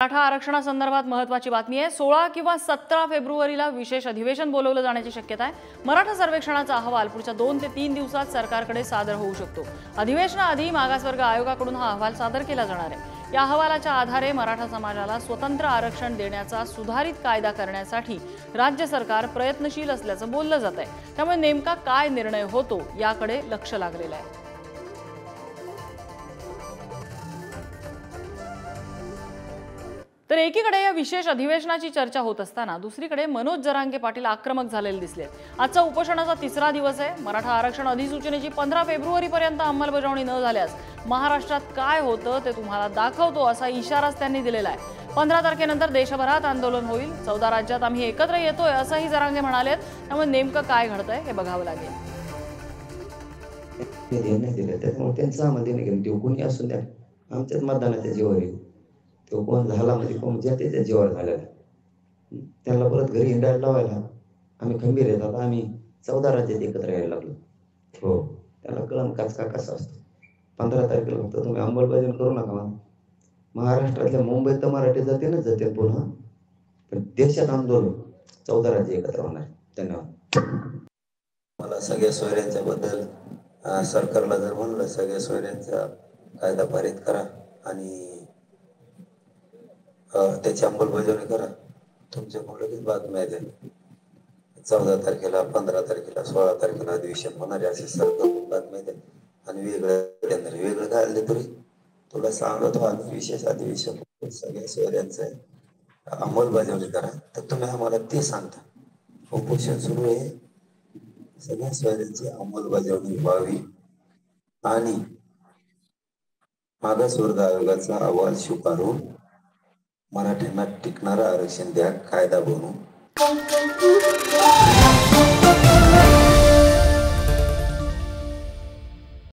मराठा आरक्षणासंदर्भात महत्त्वाची बातमी आहे। 16 किंवा 17 फेब्रुवारीला विशेष अधिवेशन बोलवलं जाण्याची शक्यता आहे। मराठा सर्वेक्षणाचा अहवाल पुढच्या 2 ते 3 दिवसात सरकारकडे सादर होऊ शकतो। अधिवेशनाआधी मागासवर्ग आयोगाकडून हा अहवाल सादर केला जाणार आहे। या अहवालाच्या आधारे मराठा समाजाला स्वतंत्र आरक्षण देण्याचा सुधारित कायदा करण्यासाठी राज्य सरकार प्रयत्नशील असल्याचं बोललं जात आहे। त्यामुळे नेमका काय निर्णय होतो याकडे लक्ष लागलेलं आहे। तर एकीकडे या विशेष अधिवेशनाची चर्चा होत असताना दुसरीकडे मनोज जरांगे पाटील आक्रमक झालेले दिसले। आजचा उपोषणाचा तिसरा दिवस आहे। मराठा आरक्षण अधिसूचनेची 15 फेब्रुवारीपर्यंत अंमलबजावणी न झाल्यास महाराष्ट्रात काय होतं ते तुम्हाला दाखवतो असा इशाराच त्यांनी दिलेला आहे। 15 तारखेनंतर देशभरात आंदोलन होईल। 14 राज्यात आम्ही एकत्र येतोय असंही जरांगे म्हणालेत। त्यामुळे नेमकं काय घडतंय हे बघावं लागेल। आमच्याच मतदानाच्या जीवावर येईल। तो कोण झाला म्हणजे कोण त्याच्या जीवावर झालेला। त्यांना परत घरी हिंडायला लावायला आम्ही खंबीर आहेत। आता आम्ही 14 राज्यात एकत्र यायला लागलो। हो, त्याला कळण कसा असतो। 15 तारखेला फक्त तुम्ही अंमलबजावणी करू नका। महाराष्ट्रातल्या मुंबईत तर मराठी जाते पुन्हा, पण देशात आंदोलन 14 राज्य एकत्र होणार। धन्यवाद। मला सगळ्या सोयऱ्यांच्या बद्दल सरकारला जर म्हणलं सगळ्या सोयऱ्यांचा कायदा पारित करा आणि त्याची अंमलबजावणी करा, तुमच्याकडून लगेच बातम्या येतील। 14 तारखेला 15 तारखेला 16 तारखेला अधिवेशन होणार आहे असे सरकारकडून बातम्या येतील आणि वेगळं काय आले तरी तुला सांगत आम्ही विशेष अधिवेशन सगळ्या सोयऱ्यांचं अंमलबजावणी करा। तर तुम्ही आम्हाला ते सांगता उपोषण सुरू आहे, सगळ्या सोयऱ्यांची अंमलबजावणी व्हावी आणि मागासवर्ग आयोगाचा अहवाल स्वीकारून मराठ्यांना टिकणारं आरक्षण द्या, कायदा बनवून।